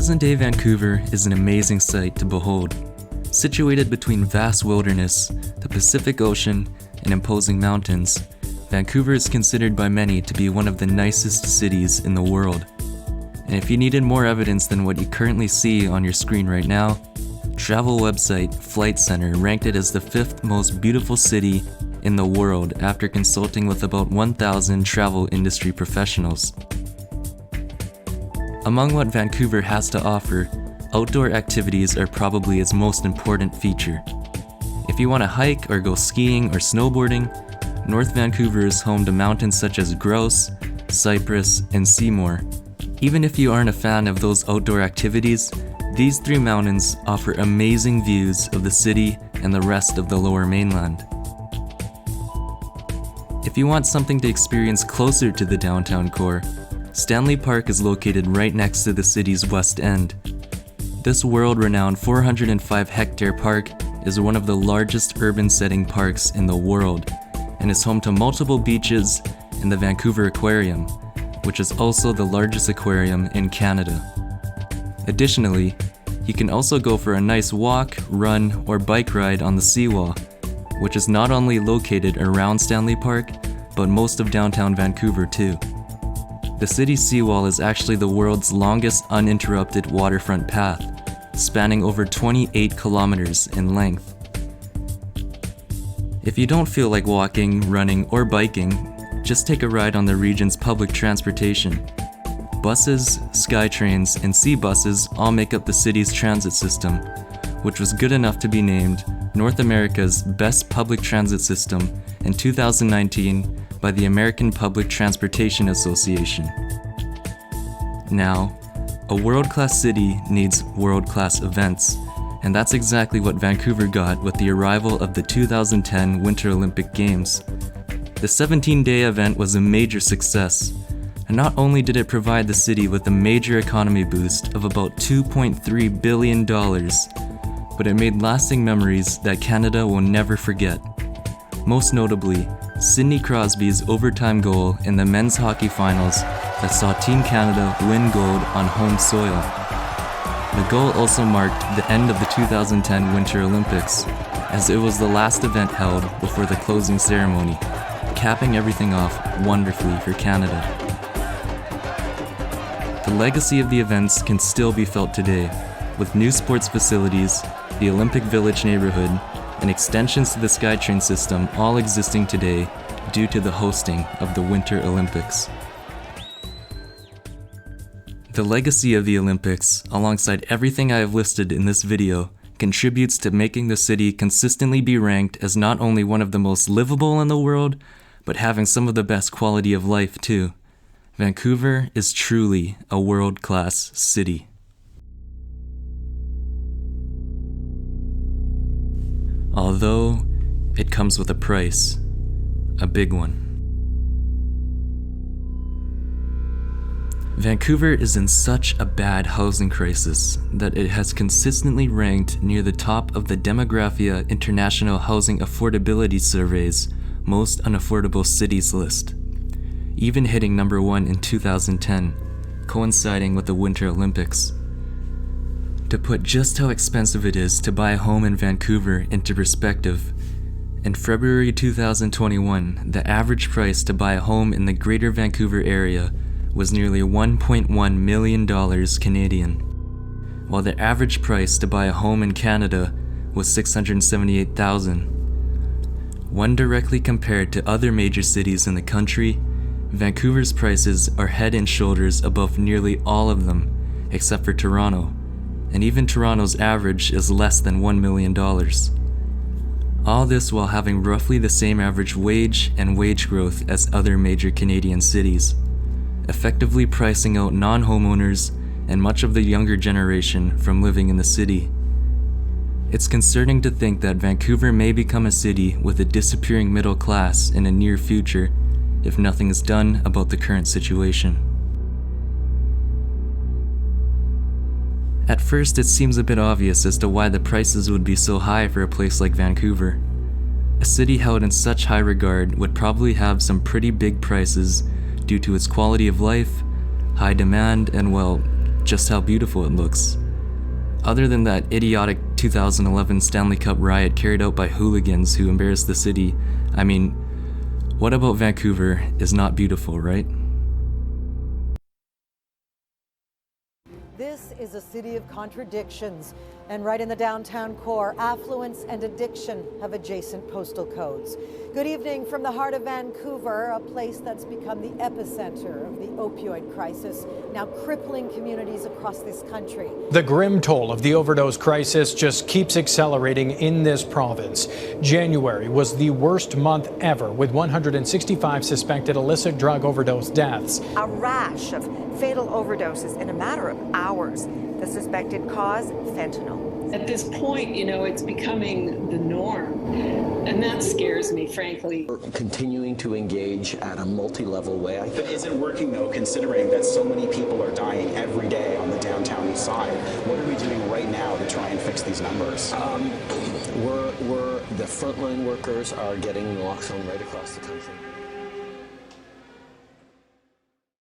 Present-day Vancouver is an amazing sight to behold. Situated between vast wilderness, the Pacific Ocean, and imposing mountains, Vancouver is considered by many to be one of the nicest cities in the world. And if you needed more evidence than what you currently see on your screen right now, travel website Flight Center ranked it as the 5th most beautiful city in the world after consulting with about 1,000 travel industry professionals. Among what Vancouver has to offer, outdoor activities are probably its most important feature. If you want to hike or go skiing or snowboarding, North Vancouver is home to mountains such as Grouse, Cypress, and Seymour. Even if you aren't a fan of those outdoor activities, these 3 mountains offer amazing views of the city and the rest of the Lower Mainland. If you want something to experience closer to the downtown core, Stanley Park is located right next to the city's west end. This world-renowned 405-hectare park is one of the largest urban setting parks in the world and is home to multiple beaches and the Vancouver Aquarium, which is also the largest aquarium in Canada. Additionally, you can also go for a nice walk, run, or bike ride on the seawall, which is not only located around Stanley Park, but most of downtown Vancouver too. The city's seawall is actually the world's longest uninterrupted waterfront path, spanning over 28 kilometers in length. If you don't feel like walking, running, or biking, just take a ride on the region's public transportation. Buses, SkyTrains, and sea buses all make up the city's transit system, which was good enough to be named North America's Best Public Transit System in 2019 by the American Public Transportation Association. Now, a world-class city needs world-class events, and that's exactly what Vancouver got with the arrival of the 2010 Winter Olympic Games. The 17-day event was a major success, and not only did it provide the city with a major economy boost of about $2.3 billion, but it made lasting memories that Canada will never forget. Most notably, Sidney Crosby's overtime goal in the men's hockey finals that saw Team Canada win gold on home soil. The goal also marked the end of the 2010 Winter Olympics, as it was the last event held before the closing ceremony, capping everything off wonderfully for Canada. The legacy of the events can still be felt today, with new sports facilities, the Olympic Village neighborhood, and extensions to the SkyTrain system all existing today due to the hosting of the Winter Olympics. The legacy of the Olympics, alongside everything I have listed in this video, contributes to making the city consistently be ranked as not only one of the most livable in the world, but having some of the best quality of life too. Vancouver is truly a world-class city. Although it comes with a price, a big one. Vancouver is in such a bad housing crisis that it has consistently ranked near the top of the Demographia International Housing Affordability Survey's Most Unaffordable Cities list, even hitting number 1 in 2010, coinciding with the Winter Olympics. To put just how expensive it is to buy a home in Vancouver into perspective, in February 2021, the average price to buy a home in the Greater Vancouver area was nearly $1.1 million Canadian, while the average price to buy a home in Canada was $678,000. When directly compared to other major cities in the country, Vancouver's prices are head and shoulders above nearly all of them, except for Toronto. And even Toronto's average is less than $1 million. All this while having roughly the same average wage and wage growth as other major Canadian cities, effectively pricing out non-homeowners and much of the younger generation from living in the city. It's concerning to think that Vancouver may become a city with a disappearing middle class in a near future if nothing is done about the current situation. At first, it seems a bit obvious as to why the prices would be so high for a place like Vancouver. A city held in such high regard would probably have some pretty big prices due to its quality of life, high demand, and well, just how beautiful it looks. Other than that idiotic 2011 Stanley Cup riot carried out by hooligans who embarrassed the city, I mean, what about Vancouver is not beautiful, right? This is a city of contradictions, and right in the downtown core, affluence and addiction have adjacent postal codes. Good evening from the heart of Vancouver, a place that's become the epicenter of the opioid crisis, now crippling communities across this country. The grim toll of the overdose crisis just keeps accelerating in this province. January was the worst month ever, with 165 suspected illicit drug overdose deaths. A rash of fatal overdoses in a matter of hours. The suspected cause, fentanyl. At this point, you know, it's becoming the norm, and that scares me, frankly. We're continuing to engage at a multi-level way. But is it working, though, considering that so many people are dying every day on the downtown east side? What are we doing right now to try and fix these numbers? The frontline workers are getting naloxone right across the country.